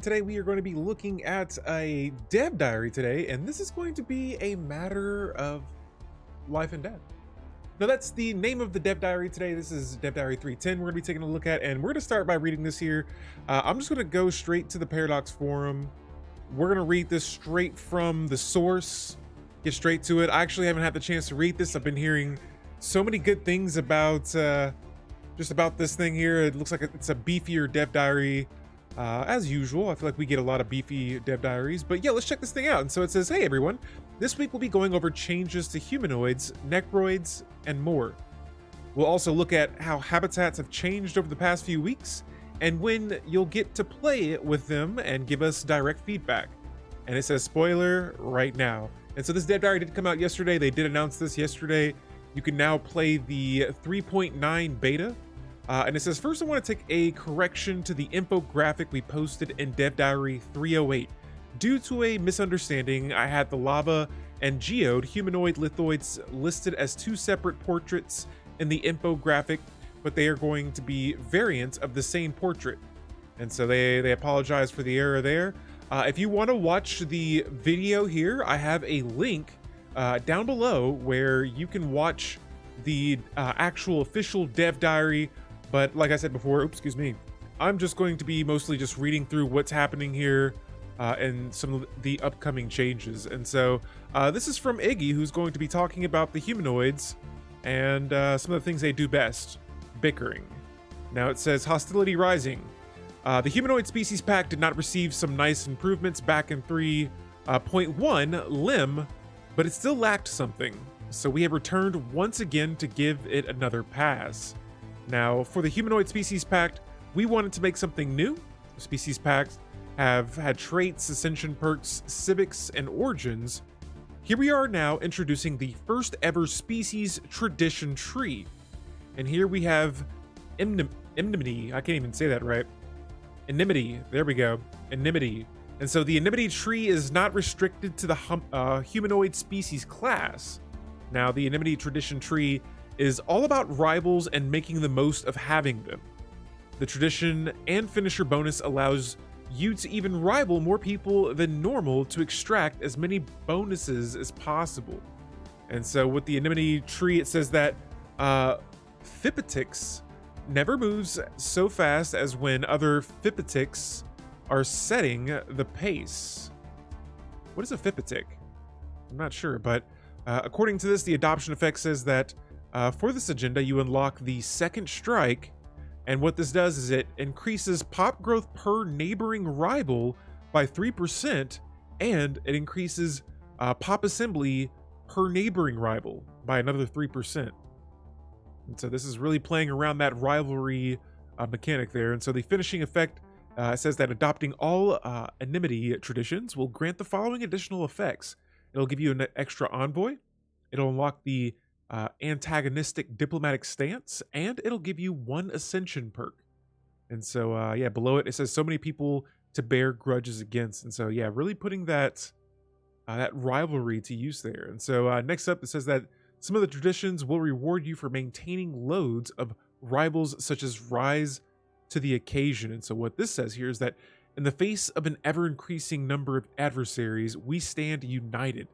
Today we are going to be looking at a dev diary today, and this is going to be a matter of life and death. Now that's the name of the dev diary today. This is dev diary 310 we're going to be taking a look at, and we're going to start by reading this here. I'm just going to go straight to the Paradox forum. We're going to read this straight from the source, get straight to it. I actually haven't had the chance to read this. I've been hearing so many good things about just about this thing here. It looks like it's a beefier dev diary. As usual, I feel like we get a lot of beefy dev diaries, but yeah, let's check this thing out. And so it says, hey everyone, this week we'll be going over changes to humanoids, necroids, and more. We'll also look at how habitats have changed over the past few weeks, and when you'll get to play with them and give us direct feedback. And it says spoiler right now. And so this dev diary did come out yesterday. They did announce this yesterday. You can now play the 3.9 beta. And it says, first I want to take a correction to the infographic we posted in Dev Diary 308. Due to a misunderstanding, I had the lava and geode humanoid lithoids listed as two separate portraits in the infographic, but they are going to be variants of the same portrait. And so they apologize for the error there. If you want to watch the video here, I have a link down below where you can watch the actual official Dev Diary. But like I said before, excuse me, I'm just going to be mostly just reading through what's happening here and some of the upcoming changes. And so this is from Iggy, who's going to be talking about the humanoids and some of the things they do best, bickering. Now it says hostility rising. The humanoid species pack did not receive some nice improvements back in 3.1 limb, but it still lacked something. So we have returned once again to give it another pass. Now, for the Humanoid Species Pact, we wanted to make something new. Species Pacts have had traits, ascension perks, civics, and origins. Here we are now introducing the first ever Species Tradition tree. And here we have Enmity. I can't even say that right. Enmity. There we go. Enmity. And so the Enmity tree is not restricted to the humanoid species class. Now, the Enmity Tradition tree is all about rivals and making the most of having them. The tradition and finisher bonus allows you to even rival more people than normal to extract as many bonuses as possible. And so with the Enmity tree, it says that Phipotix never moves so fast as when other Phipotix are setting the pace. What is a Phipotic? I'm not sure, but according to this, the adoption effect says that for this agenda, you unlock the second strike, and what this does is it increases pop growth per neighboring rival by 3%, and it increases pop assembly per neighboring rival by another 3%. And so this is really playing around that rivalry mechanic there. And so the finishing effect says that adopting all Enmity traditions will grant the following additional effects. It'll give you an extra envoy. It'll unlock the antagonistic diplomatic stance, and it'll give you one ascension perk. And so yeah, below it says so many people to bear grudges against. And so yeah, really putting that that rivalry to use there. And so next up, it says that some of the traditions will reward you for maintaining loads of rivals such as rise to the occasion. And so what this says here is that in the face of an ever-increasing number of adversaries, we stand united.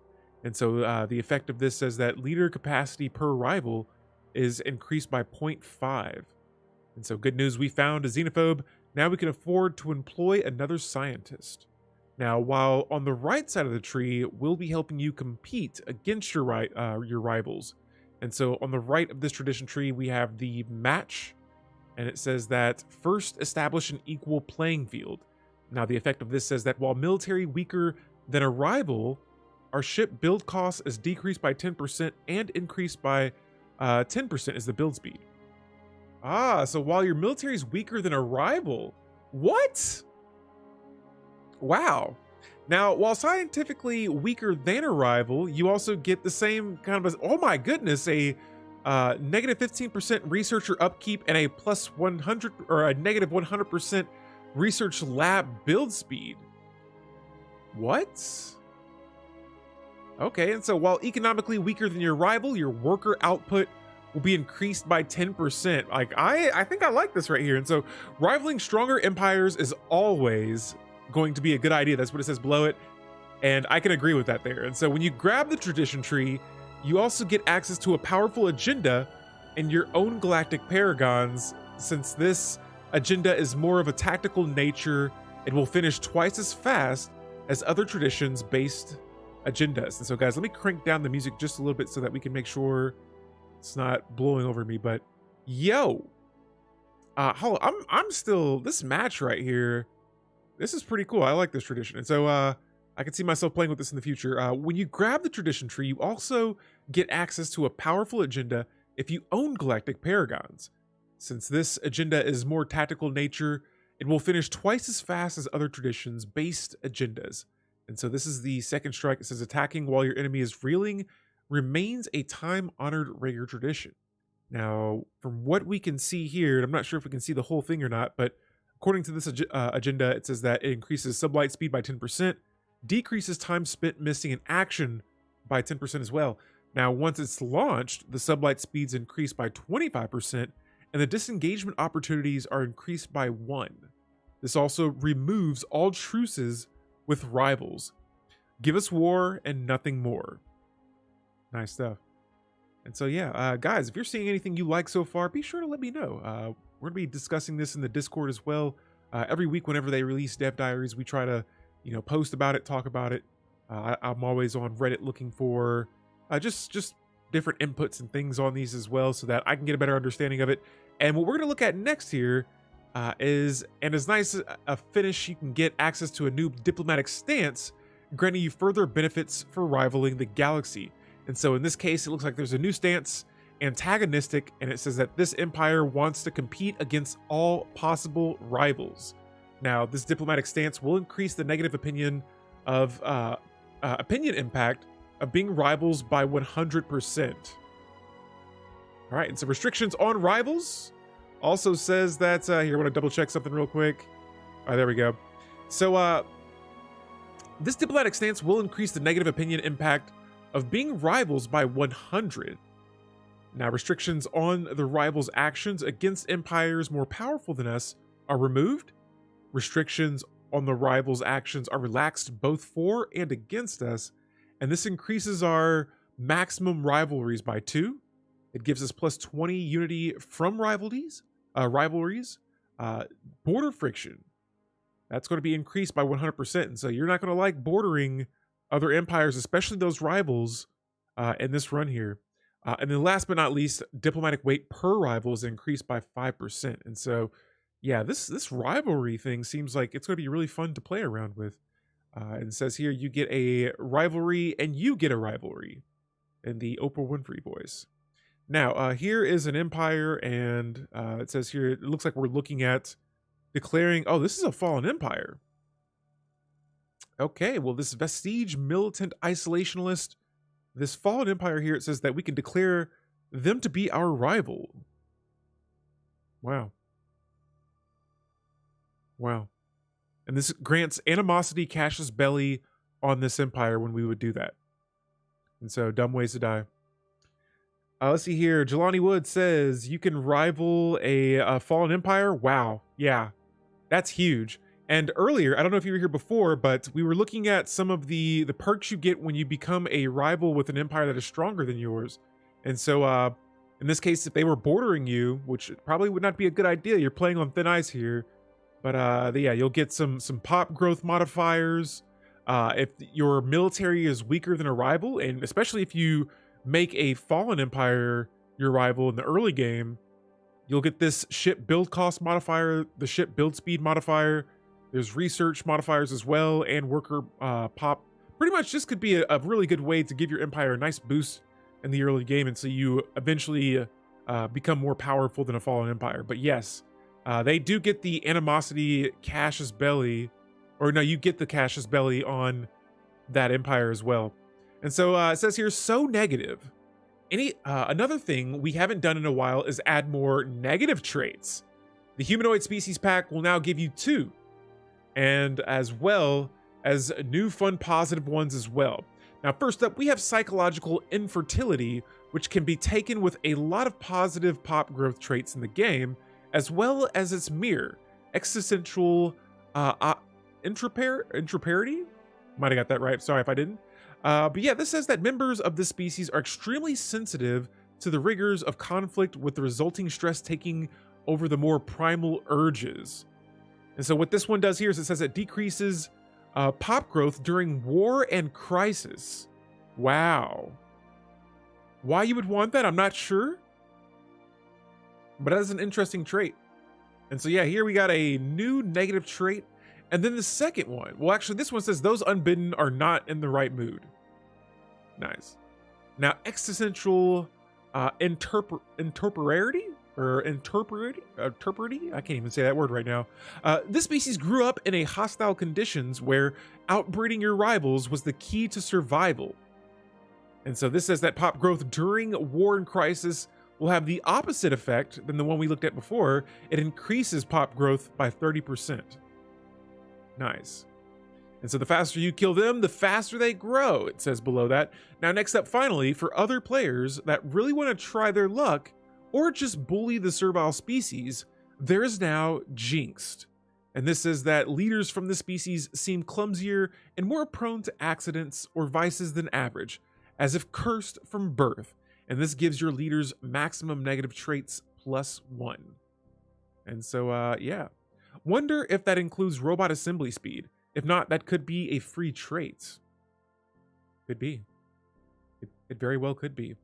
And so the effect of this says that leader capacity per rival is increased by 0.5. And so good news, we found a xenophobe. Now we can afford to employ another scientist. Now, while on the right side of the tree, we'll be helping you compete against your rivals. And so on the right of this tradition tree, we have the match. And it says that first establish an equal playing field. Now the effect of this says that while military weaker than a rival, our ship build cost is decreased by 10% and increased by 10% is the build speed. Ah, so while your military is weaker than a rival. What? Wow. Now, while scientifically weaker than a rival, you also get the same kind of, oh my goodness, a negative 15% researcher upkeep and a plus 100 or a negative 100% research lab build speed. What? Okay, and so while economically weaker than your rival, your worker output will be increased by 10%. Like, I think I like this right here. And so rivaling stronger empires is always going to be a good idea. That's what it says below it. And I can agree with that there. And so when you grab the tradition tree, you also get access to a powerful agenda and your own galactic paragons. Since this agenda is more of a tactical nature, it will finish twice as fast as other traditions based agendas. And so guys, let me crank down the music just a little bit so that we can make sure it's not blowing over me. But yo, hold on, I'm still, this match right here, this is pretty cool. I like this tradition. And so I can see myself playing with this in the future. When you grab the tradition tree, you also get access to a powerful agenda if you own galactic paragons. Since this agenda is more tactical nature, it will finish twice as fast as other traditions based agendas. And so this is the second strike. It says attacking while your enemy is reeling remains a time-honored rare tradition. Now, from what we can see here, and I'm not sure if we can see the whole thing or not, but according to this agenda, it says that it increases sublight speed by 10%, decreases time spent missing in action by 10% as well. Now, once it's launched, the sublight speeds increase by 25%, and the disengagement opportunities are increased by 1. This also removes all truces with rivals. Give us war and nothing more. Nice stuff. And so yeah, guys, if you're seeing anything you like so far, be sure to let me know. We're gonna be discussing this in the Discord as well. Every week whenever they release dev diaries, we try to, you know, post about it, talk about it. I'm always on Reddit looking for just different inputs and things on these as well, so that I can get a better understanding of it. And what we're gonna look at next here is, and as nice a finish, you can get access to a new diplomatic stance, granting you further benefits for rivaling the galaxy. And so in this case, it looks like there's a new stance, Antagonistic, and it says that this empire wants to compete against all possible rivals. Now, this diplomatic stance will increase the negative opinion of opinion impact of being rivals by 100%. All right, and so restrictions on rivals also says that, here, I want to double check something real quick. All right, there we go. So this diplomatic stance will increase the negative opinion impact of being rivals by 100. Now, restrictions on the rivals' actions against empires more powerful than us are removed. Restrictions on the rivals' actions are relaxed both for and against us, and this increases our maximum rivalries by 2. It gives us plus 20 unity from rivalries. Border friction, that's going to be increased by 100%. And so you're not going to like bordering other empires, especially those rivals in this run here. And then last but not least, diplomatic weight per rival is increased by 5%. And so, yeah, this rivalry thing seems like it's going to be really fun to play around with. And it says here, you get a rivalry and you get a rivalry in the Oprah Winfrey voice. Now, here is an empire, and it says here, it looks like we're looking at declaring, oh, this is a fallen empire. Okay, well, this vestige militant isolationalist, this fallen empire here, it says that we can declare them to be our rival. Wow. Wow. And this grants animosity casus belli on this empire when we would do that. And so, dumb ways to die. Let's see here. Jelani Wood says you can rival a fallen empire. Wow. Yeah, that's huge. And earlier, I don't know if you were here before, but we were looking at some of the perks you get when you become a rival with an empire that is stronger than yours. And so, in this case, if they were bordering you, which probably would not be a good idea, you're playing on thin ice here. But yeah, you'll get some pop growth modifiers. If your military is weaker than a rival, and especially if you make a fallen empire your rival in the early game, you'll get this ship build cost modifier, the ship build speed modifier. There's research modifiers as well, and worker pop. Pretty much this could be a really good way to give your empire a nice boost in the early game, and so you eventually become more powerful than a fallen empire. But yes, they do get the animosity casus belli, or no, you get the casus belli on that empire as well. And so it says here, so negative. Another thing we haven't done in a while is add more negative traits. The humanoid species pack will now give you 2, and as well as new fun positive ones as well. Now, first up, we have psychological infertility, which can be taken with a lot of positive pop growth traits in the game, as well as its mirror, existential intraparity. Might have got that right. Sorry if I didn't. But yeah, this says that members of this species are extremely sensitive to the rigors of conflict, with the resulting stress taking over the more primal urges. And so what this one does here is it says it decreases pop growth during war and crisis. Wow. Why you would want that, I'm not sure. But that is an interesting trait. And so yeah, here we got a new negative trait. And then the second one, well, actually this one says those unbidden are not in the right mood. Nice. Now, existential interpretarity, or interpretarity? I can't even say that word right now. This species grew up in a hostile conditions where outbreeding your rivals was the key to survival. And so this says that pop growth during war and crisis will have the opposite effect than the one we looked at before. It increases pop growth by 30%. Nice. And so the faster you kill them, the faster they grow, it says below that. Now, next up, finally, for other players that really want to try their luck or just bully the servile species, there is now Jinxed. And this says that leaders from the species seem clumsier and more prone to accidents or vices than average, as if cursed from birth. And this gives your leaders maximum negative traits +1. And so, yeah. Wonder if that includes robot assembly speed. If not, that could be a free trait. Could be. It very well could be.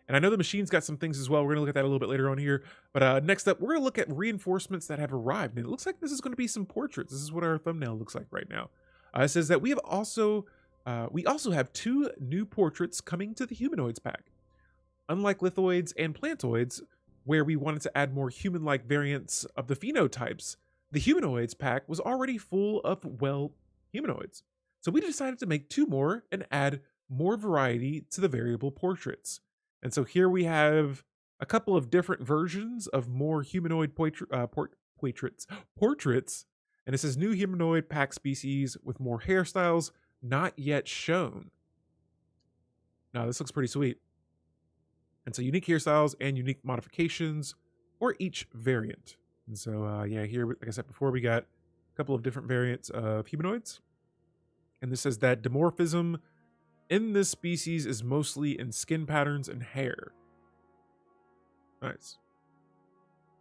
And I know the machine's got some things as well. We're going to look at that a little bit later on here. But next up, we're going to look at reinforcements that have arrived. And it looks like this is going to be some portraits. This is what our thumbnail looks like right now. It says that we also have 2 new portraits coming to the Humanoids pack. Unlike Lithoids and Plantoids, where we wanted to add more human-like variants of the phenotypes, the Humanoids pack was already full of, well, humanoids. So we decided to make 2 more and add more variety to the variable portraits. And so here we have a couple of different versions of more humanoid portraits. And it says new humanoid pack species with more hairstyles not yet shown. Now this looks pretty sweet. And so unique hairstyles and unique modifications for each variant. And so, yeah, here, like I said before, we got a couple of different variants of humanoids. And this says that dimorphism in this species is mostly in skin patterns and hair. Nice.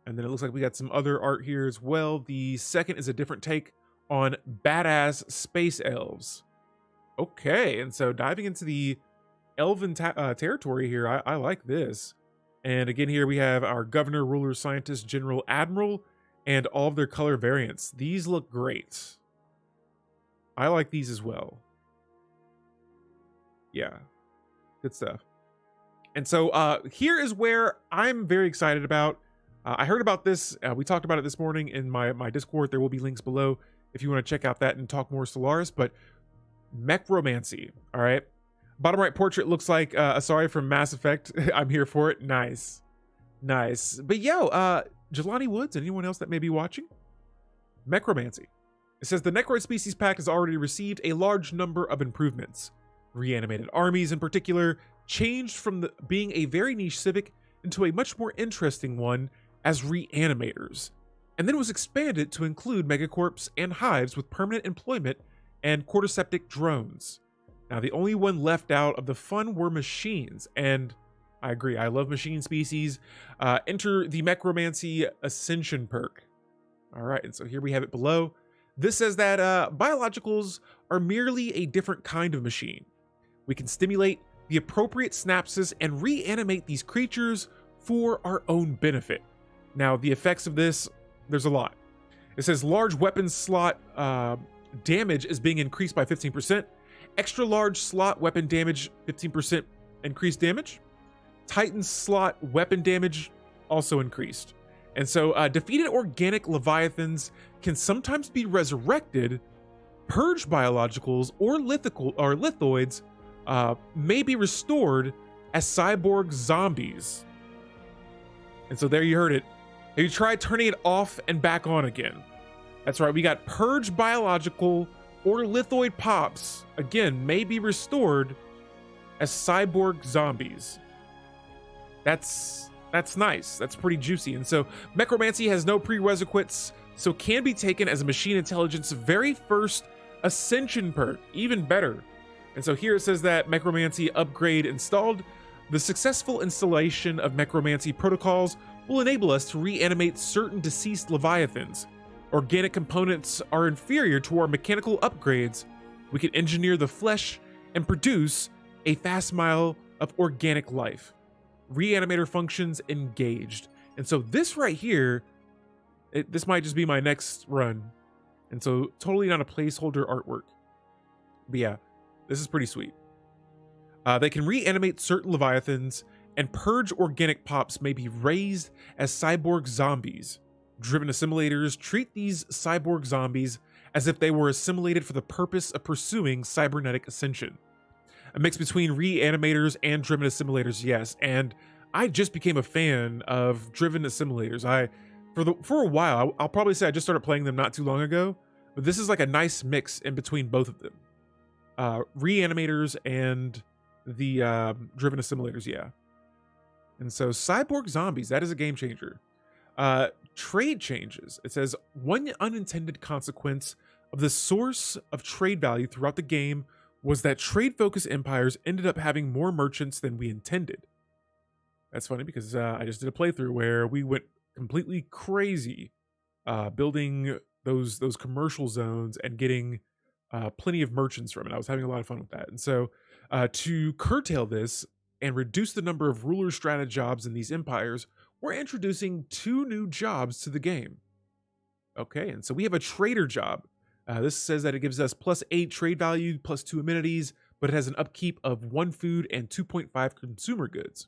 And then it looks like we got some other art here as well. The second is a different take on badass space elves. Okay, and so diving into the elven territory here, I like this. And again, here we have our governor, ruler, scientist, general, admiral, and all of their color variants. These look great. I like these as well. Yeah, good stuff. And so here is where I'm very excited about. I heard about this. We talked about it this morning in my Discord. There will be links below if you want to check out that and talk more Stellaris. But Mechromancy, all right? Bottom right portrait looks like Asari from Mass Effect. I'm here for it. Nice. Nice. But yo, Jelani Woods, anyone else that may be watching? Mechromancy. It says the Necroid species pack has already received a large number of improvements. Reanimated armies in particular changed from being a very niche civic into a much more interesting one as reanimators, and then was expanded to include megacorps and hives with permanent employment and cordyceps drones. Now, the only one left out of the fun were machines, and I agree, I love machine species. Enter the Mechromancy Ascension perk. All right, and so here we have it below. This says that biologicals are merely a different kind of machine. We can stimulate the appropriate synapses and reanimate these creatures for our own benefit. Now, the effects of this, there's a lot. It says large weapon slot damage is being increased by 15%. Extra large slot weapon damage, 15% increased damage. Titan slot weapon damage also increased. And so defeated organic leviathans can sometimes be resurrected. Purged biologicals or lithoids may be restored as cyborg zombies. And so there you heard it. Have you tried turning it off and back on again? That's right, we got purged biological or lithoid pops, again, may be restored as cyborg zombies. That's nice. That's pretty juicy. And so Mechromancy has no prerequisites, so can be taken as a machine intelligence very first ascension perk, even better. And so here it says that Mechromancy upgrade installed. The successful installation of Mechromancy protocols will enable us to reanimate certain deceased leviathans. Organic components are inferior to our mechanical upgrades. We can engineer the flesh and produce a fast mile of organic life. Reanimator functions engaged. And so this right here, this might just be my next run. And so totally not a placeholder artwork. But yeah, this is pretty sweet. They can reanimate certain leviathans, and purge organic pops may be raised as cyborg zombies. Driven assimilators treat these cyborg zombies as if they were assimilated for the purpose of pursuing cybernetic ascension. A mix between reanimators and driven assimilators, yes. And I just became a fan of driven assimilators. For a while, I'll probably say I just started playing them not too long ago, but this is like a nice mix in between both of them. Reanimators and the driven assimilators, yeah. And so cyborg zombies, that is a game changer. Trade changes. It says one unintended consequence of the source of trade value throughout the game was that trade-focused empires ended up having more merchants than we intended. That's funny because I just did a playthrough where we went completely crazy building those commercial zones and getting plenty of merchants from it. I was having a lot of fun with that. And so to curtail this and reduce the number of ruler strata jobs in these empires, we're introducing 2 new jobs to the game. Okay, and so we have a trader job. This says that it gives us +8 trade value, +2 amenities, but it has an upkeep of 1 food and 2.5 consumer goods.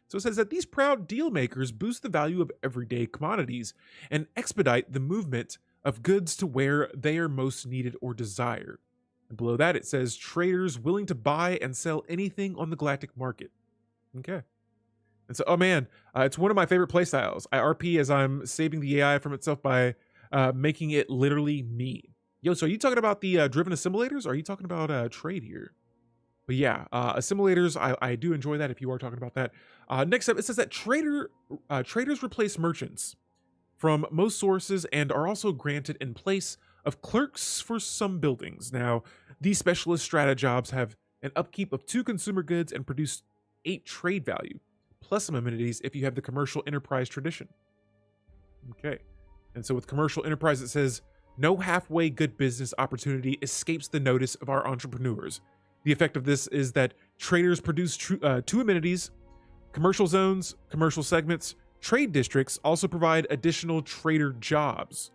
So it says that these proud deal makers boost the value of everyday commodities and expedite the movement of goods to where they are most needed or desired. And below that, it says traders willing to buy and sell anything on the galactic market. Okay. And so, oh man, it's one of my favorite playstyles. I RP as I'm saving the AI from itself by making it literally me. Yo, so are you talking about the driven assimilators? Or are you talking about trade here? But yeah, assimilators, I do enjoy that if you are talking about that. Next up, it says that traders replace merchants from most sources and are also granted in place of clerks for some buildings. Now, these specialist strata jobs have an upkeep of 2 consumer goods and produce 8 trade value, plus some amenities if you have the commercial enterprise tradition. Okay, and so with commercial enterprise, it says, no halfway good business opportunity escapes the notice of our entrepreneurs. The effect of this is that traders produce 2 amenities, commercial zones, commercial segments. Trade districts also provide additional trader jobs.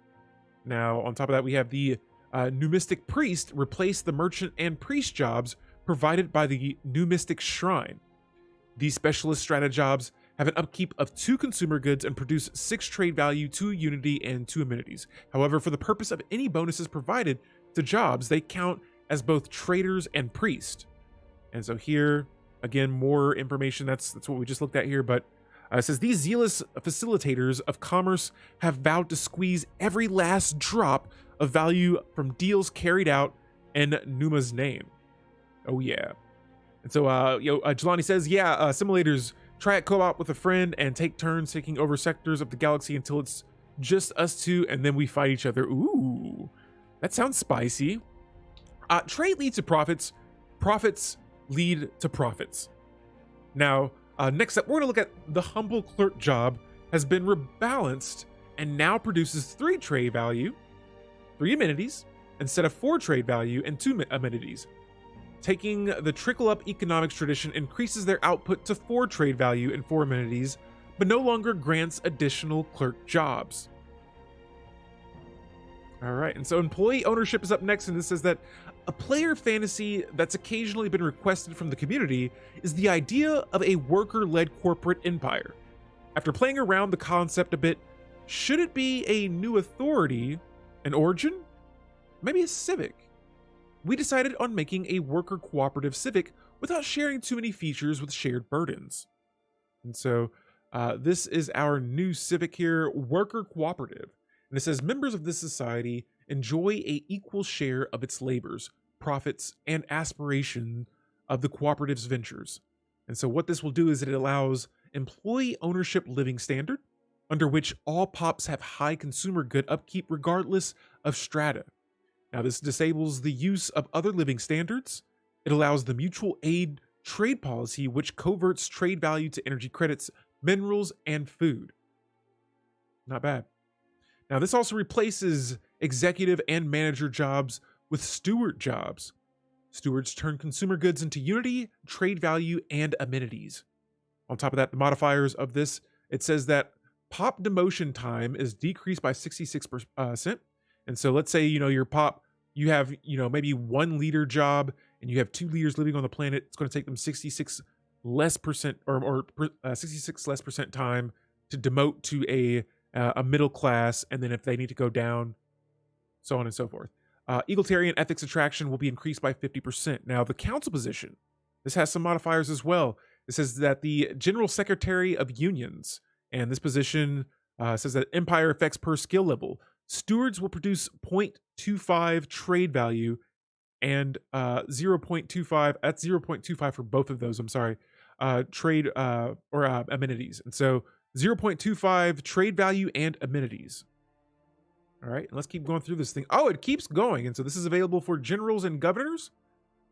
Now, on top of that, we have the Numistic Priest replace the merchant and priest jobs provided by the Numistic Shrine. These specialist strata jobs have an upkeep of 2 consumer goods and produce 6 trade value, 2 unity, and 2 amenities. However, for the purpose of any bonuses provided to jobs, they count as both traders and priest. And so here, again, more information. That's what we just looked at here. But it says these zealous facilitators of commerce have vowed to squeeze every last drop of value from deals carried out in Numa's name. Oh yeah. And so Jelani says, yeah, simulators, try it co-op with a friend and take turns taking over sectors of the galaxy until it's just us 2 and then we fight each other. Ooh, that sounds spicy. Trade leads to profits. Profits lead to profits. Now, next up, we're going to look at the humble clerk job has been rebalanced and now produces 3 trade value, 3 amenities, instead of 4 trade value and 2 amenities. Taking the trickle-up economics tradition increases their output to 4 trade value and 4 amenities, but no longer grants additional clerk jobs. All right, and so employee ownership is up next, and this says that a player fantasy that's occasionally been requested from the community is the idea of a worker-led corporate empire. After playing around the concept a bit, should it be a new authority, an origin, maybe a civic? We decided on making a worker cooperative civic without sharing too many features with shared burdens. And so this is our new civic here, worker cooperative. And it says members of this society enjoy an equal share of its labors, profits, and aspiration of the cooperative's ventures. And so what this will do is it allows employee ownership living standard, under which all pops have high consumer good upkeep regardless of strata. Now, this disables the use of other living standards. It allows the mutual aid trade policy, which converts trade value to energy credits, minerals, and food. Not bad. Now, this also replaces executive and manager jobs with steward jobs. Stewards turn consumer goods into unity, trade value, and amenities. On top of that, the modifiers of this, it says that pop demotion time is decreased by 66%. And so let's say, your pop, you have, maybe 1 leader job and you have 2 leaders living on the planet. It's going to take them 66 less percent or 66 less percent time to demote to a middle class. And then if they need to go down, so on and so forth. Egalitarian ethics attraction will be increased by 50%. Now, the council position, this has some modifiers as well. It says that the General Secretary of Unions, and this position says that empire effects per skill level. Stewards will produce 0.25 trade value and 0.25, that's 0.25 for both of those, I'm sorry, trade or amenities. And so 0.25 trade value and amenities. All right, let's keep going through this thing. Oh, it keeps going. And so this is available for generals and governors.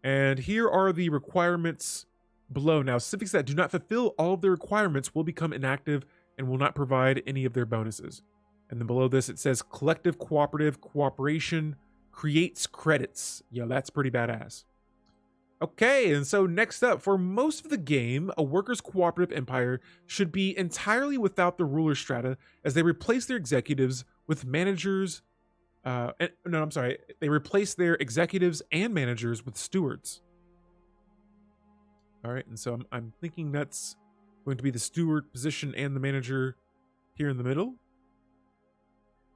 And here are the requirements below. Now, civics that do not fulfill all of their requirements will become inactive and will not provide any of their bonuses. And then below this, it says collective cooperative cooperation creates credits. Yo, that's pretty badass. Okay, and so next up, for most of the game, a workers' cooperative empire should be entirely without the ruler strata as they replace their executives with managers. They replace their executives and managers with stewards. All right, and so I'm thinking that's going to be the steward position and the manager here in the middle.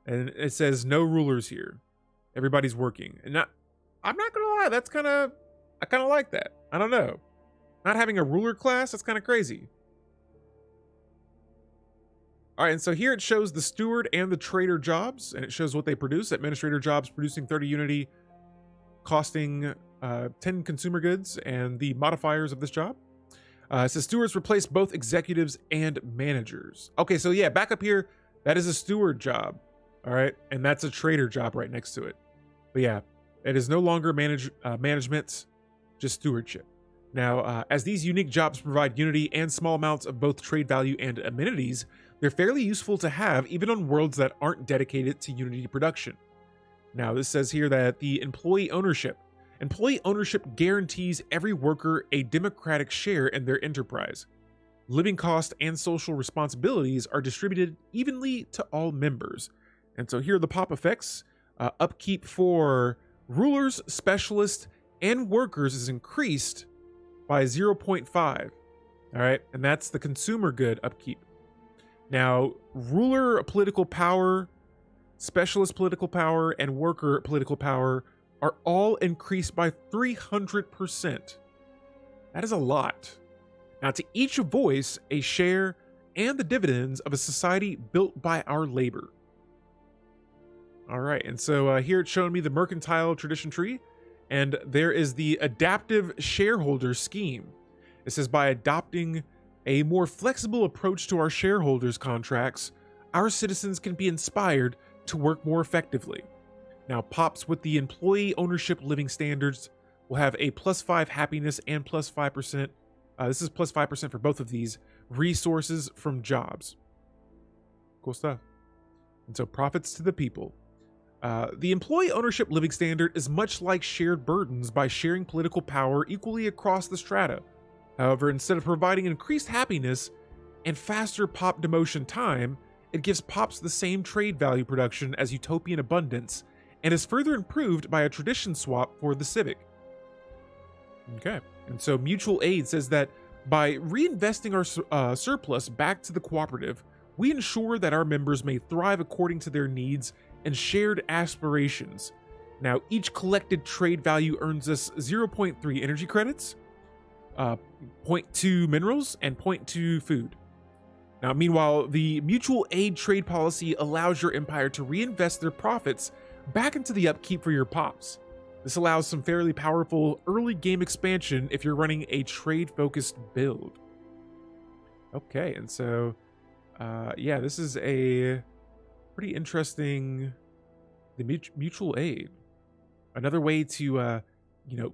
And it says no rulers here. Everybody's working. And I'm not gonna lie, I kind of like that. I don't know. Not having a ruler class, that's kind of crazy. All right, and so here it shows the steward and the trader jobs, and it shows what they produce. Administrator jobs producing 30 unity, costing 10 consumer goods, and the modifiers of this job. It says stewards replace both executives and managers. Okay, so yeah, back up here, that is a steward job. All right, and that's a trader job right next to it. But yeah, it is no longer management, just stewardship. Now, as these unique jobs provide unity and small amounts of both trade value and amenities, they're fairly useful to have even on worlds that aren't dedicated to unity production. Now, this says here that the employee ownership guarantees every worker a democratic share in their enterprise. Living costs and social responsibilities are distributed evenly to all members. And so here are the pop effects. Upkeep for rulers, specialists, and workers is increased by 0.5. All right, and that's the consumer good upkeep. Now, ruler political power, specialist political power, and worker political power are all increased by 300%. That is a lot. Now, to each voice a share and the dividends of a society built by our labor. All right, and so here it's showing me the mercantile tradition tree, and there is the adaptive shareholder scheme. It says by adopting a more flexible approach to our shareholders' contracts, our citizens can be inspired to work more effectively. Now, pops with the employee ownership living standards will have a +5 happiness and +5%. This is +5% for both of these resources from jobs. Cool stuff. And so profits to the people. The employee ownership living standard is much like shared burdens by sharing political power equally across the strata. However, instead of providing increased happiness and faster pop demotion time, it gives pops the same trade value production as utopian abundance and is further improved by a tradition swap for the civic. Okay, and so mutual aid says that by reinvesting our surplus back to the cooperative, we ensure that our members may thrive according to their needs and shared aspirations. Now, each collected trade value earns us 0.3 energy credits, 0.2 minerals, and 0.2 food. Now, meanwhile, the mutual aid trade policy allows your empire to reinvest their profits back into the upkeep for your pops. This allows some fairly powerful early game expansion if you're running a trade-focused build. Okay, and so Yeah, this is a pretty interesting, the mutual aid, another way to you know,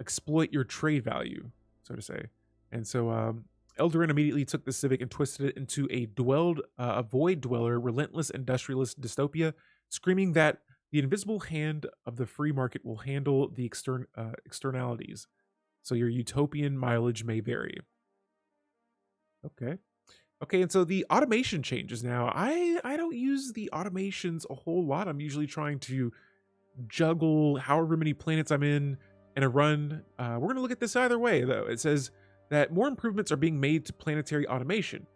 exploit your trade value, so to say. And so Eldarin immediately took the civic and twisted it into a void dweller, relentless industrialist dystopia, screaming that the invisible hand of the free market will handle the externalities. So your utopian mileage may vary. Okay. Okay, and so the automation changes now. I don't use the automations a whole lot. I'm usually trying to juggle however many planets I'm in a run. We're going to look at this either way, though. It says that more improvements are being made to planetary automation.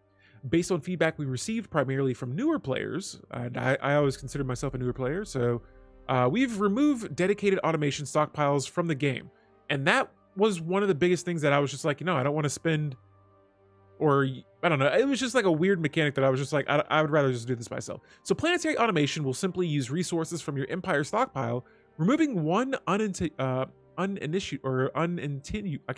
Based on feedback we received primarily from newer players, and I always consider myself a newer player, so we've removed dedicated automation stockpiles from the game. And that was one of the biggest things that I was just like, I don't want to spend, or I don't know, it was just like a weird mechanic that I was just like, I would rather just do this myself. So planetary automation will simply use resources from your Empire stockpile, removing one unintended, I can't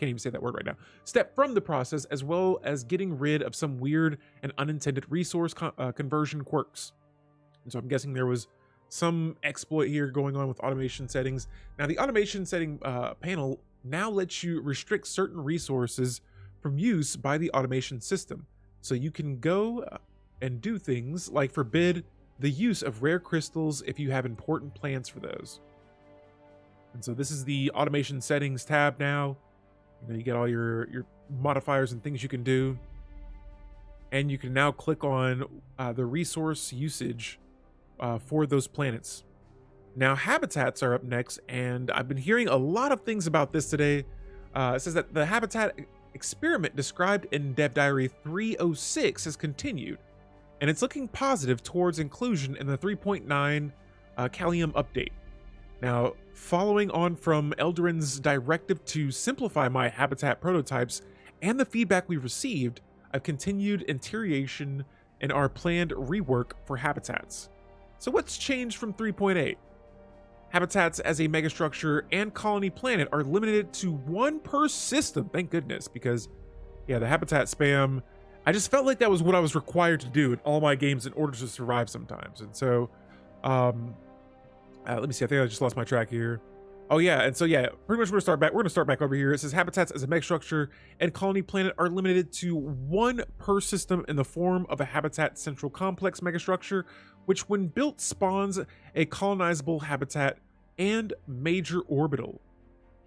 even say that word right now, step from the process, as well as getting rid of some weird and unintended resource conversion quirks. And so I'm guessing there was some exploit here going on with automation settings. Now the automation setting panel now lets you restrict certain resources from use by the automation system. So you can go and do things like forbid the use of rare crystals if you have important plans for those. And so this is the automation settings tab now. You get all your modifiers and things you can do. And you can now click on the resource usage for those planets. Now habitats are up next, and I've been hearing a lot of things about this today. It says that the habitat experiment described in Dev Diary 306 has continued, and it's looking positive towards inclusion in the 3.9 Callium update. Now, following on from Eldarin's directive to simplify my habitat prototypes and the feedback we received, I've continued interrogation in our planned rework for habitats. So what's changed from 3.8? Habitats as a megastructure and colony planet are limited to one per system. Thank goodness, because yeah, the habitat spam, I just felt like that was what I was required to do in all my games in order to survive sometimes. And so, let me see, I think I just lost my track here. Oh yeah, and so yeah, pretty much we're gonna start back over here. It says habitats as a megastructure and colony planet are limited to one per system in the form of a habitat central complex megastructure, which when built spawns a colonizable habitat and major orbital.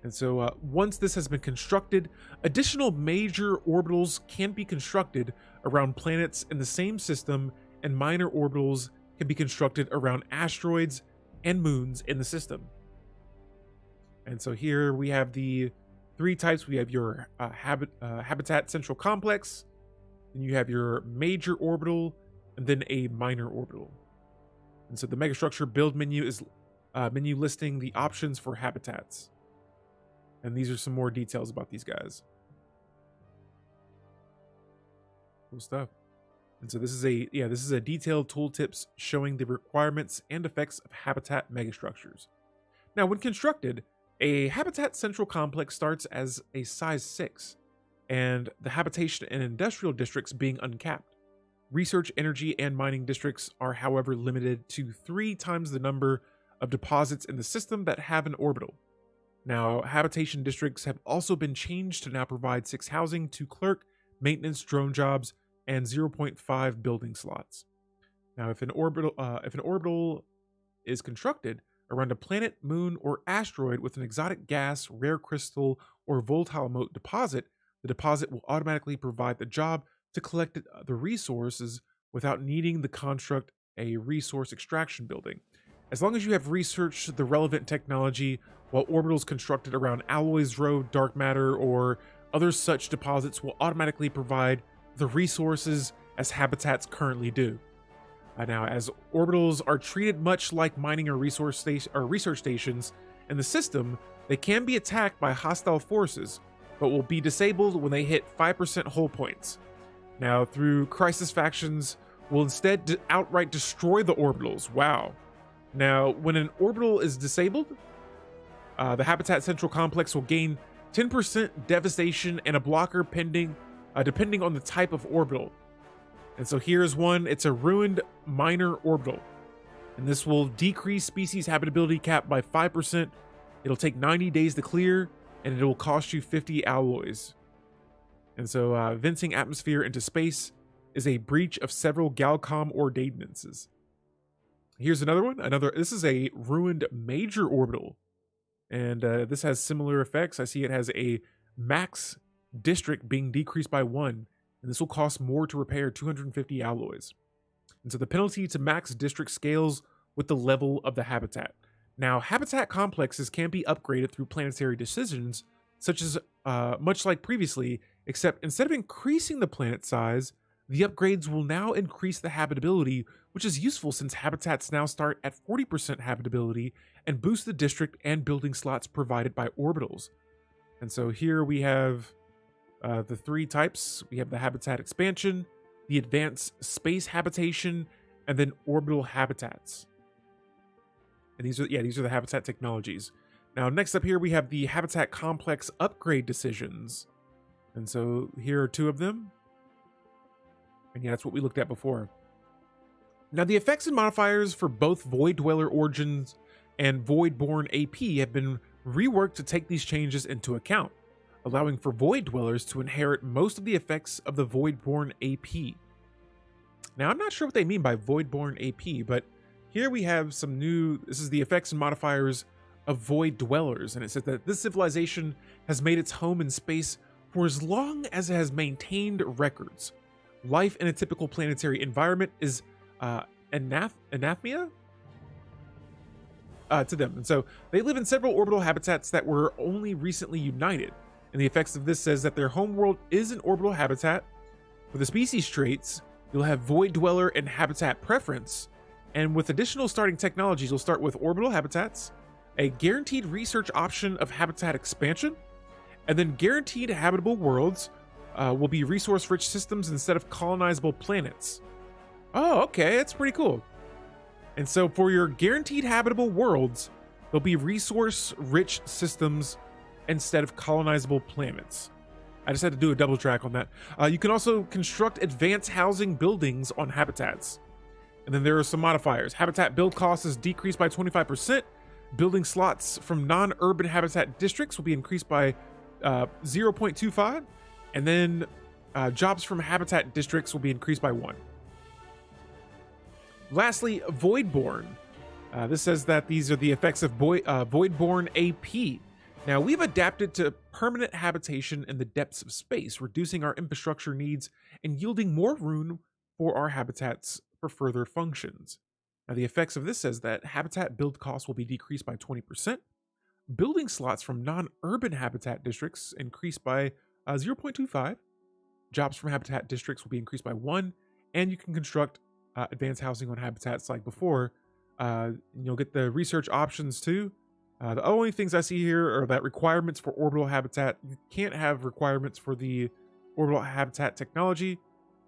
And so once this has been constructed, additional major orbitals can be constructed around planets in the same system, and minor orbitals can be constructed around asteroids and moons in the system. And so here we have the three types. We have your habitat central complex, then you have your major orbital, and then a minor orbital. And so the megastructure build menu is menu listing the options for habitats. And these are some more details about these guys. Cool stuff. And so this is a detailed tooltips showing the requirements and effects of habitat megastructures. Now, when constructed, a habitat central complex starts as a size 6, and the habitation and industrial districts being uncapped. Research, energy, and mining districts are, however, limited to 3 times the number of deposits in the system that have an orbital. Now, habitation districts have also been changed to now provide 6 housing, 2 clerk, maintenance, drone jobs, and 0.5 building slots. Now, if an orbital is constructed around a planet, moon, or asteroid with an exotic gas, rare crystal, or volatile mote deposit, the deposit will automatically provide the job to collect the resources without needing the construct a resource extraction building. As long as you have researched the relevant technology, while orbitals constructed around alloys, road, dark matter, or other such deposits will automatically provide the resources as habitats currently do. Now, as orbitals are treated much like mining or research stations in the system, they can be attacked by hostile forces, but will be disabled when they hit 5% hull points. Now, through crisis factions, will instead outright destroy the orbitals. Wow. Now, when an orbital is disabled, the habitat central complex will gain 10% devastation and a blocker depending on the type of orbital. And so here's one. It's a ruined minor orbital. And this will decrease species habitability cap by 5%. It'll take 90 days to clear, and it will cost you 50 alloys. And so venting atmosphere into space is a breach of several Galcom ordinances. Here's another one. This is a ruined major orbital. And this has similar effects. I see it has a max district being decreased by 1. And this will cost more to repair, 250 alloys. And so the penalty to max district scales with the level of the habitat. Now, habitat complexes can be upgraded through planetary decisions, such as much like previously, except instead of increasing the planet size, the upgrades will now increase the habitability, which is useful since habitats now start at 40% habitability and boost the district and building slots provided by orbitals. And so here we have the 3 types. We have the habitat expansion, the advanced space habitation, and then orbital habitats. And these are the habitat technologies. Now, next up here, we have the habitat complex upgrade decisions. And so here are 2 of them. And yeah, that's what we looked at before. Now, the effects and modifiers for both Void Dweller Origins and Voidborn AP have been reworked to take these changes into account, allowing for Void Dwellers to inherit most of the effects of the Voidborn AP. Now, I'm not sure what they mean by Voidborn AP, but here we have some new, this is the effects and modifiers of Void Dwellers, and it says that this civilization has made its home in space for as long as it has maintained records. Life in a typical planetary environment is anathema to them. And so they live in several orbital habitats that were only recently united. And the effects of this says that their homeworld is an orbital habitat. For the species traits, you'll have Void Dweller and Habitat Preference. And with additional starting technologies, you'll start with orbital habitats, a guaranteed research option of habitat expansion, and then guaranteed habitable worlds will be resource-rich systems instead of colonizable planets. Oh, okay, that's pretty cool. And so for your guaranteed habitable worlds, there'll be resource-rich systems instead of colonizable planets. I just had to do a double track on that. You can also construct advanced housing buildings on habitats. And then there are some modifiers. Habitat build cost is decreased by 25%. Building slots from non-urban habitat districts will be increased by 0.25. And then jobs from habitat districts will be increased by 1. Lastly, Voidborn. This says that these are the effects of Voidborn AP. Now, we've adapted to permanent habitation in the depths of space, reducing our infrastructure needs and yielding more room for our habitats for further functions. Now, the effects of this says that habitat build costs will be decreased by 20%. Building slots from non-urban habitat districts increased by 0.25. Jobs from habitat districts will be increased by 1. And you can construct advanced housing on habitats like before. You'll get the research options too. The only things I see here are that requirements for orbital habitat. You can't have requirements for the orbital habitat technology,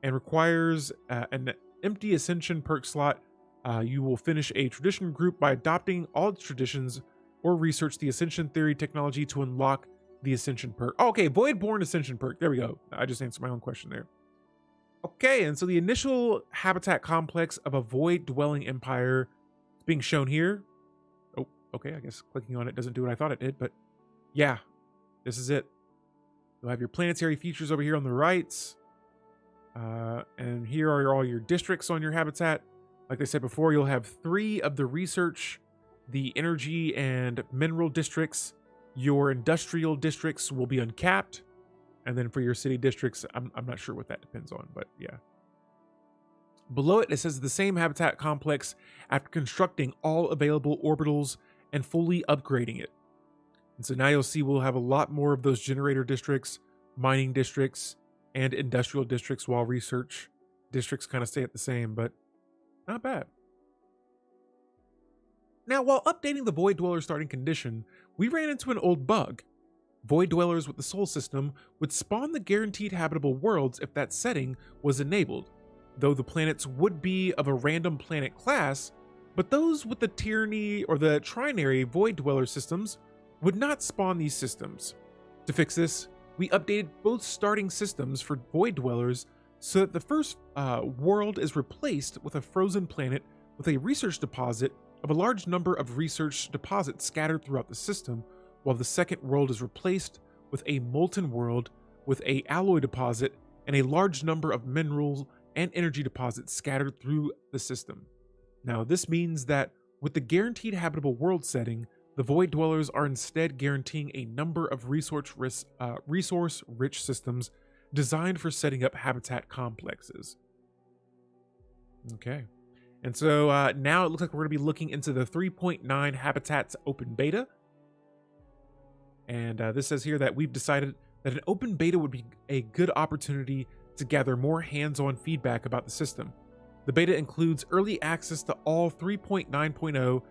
and requires an empty ascension perk slot. You will finish a tradition group by adopting all its traditions or research the ascension theory technology to unlock the ascension perk. Oh, okay, Voidborn ascension perk. There we go. I just answered my own question there. Okay, and so the initial habitat complex of a void dwelling empire is being shown here. Oh, okay, I guess clicking on it doesn't do what I thought it did, but yeah, this is it. You'll have your planetary features over here on the right. And here are all your districts on your habitat. Like I said before, you'll have 3 of the research, the energy and mineral districts. Your industrial districts will be uncapped. And then for your city districts, I'm not sure what that depends on, but yeah. Below it, it says the same habitat complex after constructing all available orbitals and fully upgrading it. And so now you'll see we'll have a lot more of those generator districts, mining districts, and industrial districts, while research districts kind of stay at the same, but not bad. Now, while updating the Void Dweller starting condition, we ran into an old bug. Void Dwellers with the Sol system would spawn the guaranteed habitable worlds if that setting was enabled, though the planets would be of a random planet class, but those with the Tyranny or the Trinary Void Dweller systems would not spawn these systems. To fix this, we updated both starting systems for Void Dwellers so that the first world is replaced with a frozen planet with a research deposit of a large number of research deposits scattered throughout the system, while the second world is replaced with a molten world with a alloy deposit and a large number of minerals and energy deposits scattered through the system. Now, this means that with the guaranteed habitable world setting, the Void Dwellers are instead guaranteeing a number of resource-rich systems designed for setting up habitat complexes. Okay. And so now it looks like we're going to be looking into the 3.9 Habitats Open Beta. And this says here that we've decided that an open beta would be a good opportunity to gather more hands-on feedback about the system. The beta includes early access to all 3.9.0.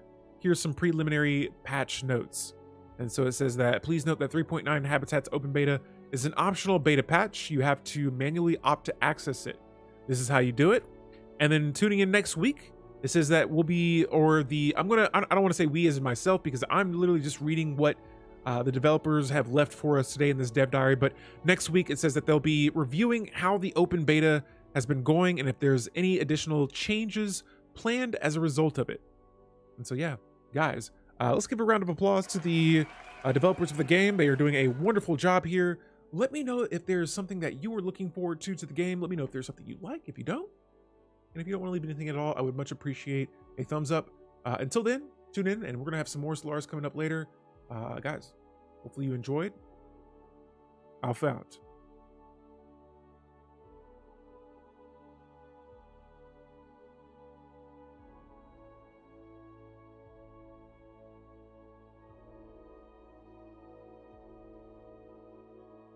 Here's some preliminary patch notes. And so it says that please note that 3.9 Habitats Open Beta is an optional beta patch. You have to manually opt to access it. This is how you do it. And then tuning in next week, it says that we'll be, I don't want to say we as in myself, because I'm literally just reading what the developers have left for us today in this dev diary. But next week, it says that they'll be reviewing how the open beta has been going and if there's any additional changes planned as a result of it. And so, yeah, guys, let's give a round of applause to the developers of the game. They are doing a wonderful job here. Let me know if there's something that you were looking forward to the game. Let me know if there's something you like. If you don't, and if you don't want to leave anything at all, I would much appreciate a thumbs up. Until then, tune in, and we're going to have some more Stellaris coming up later. Guys, hopefully you enjoyed. Alpha out.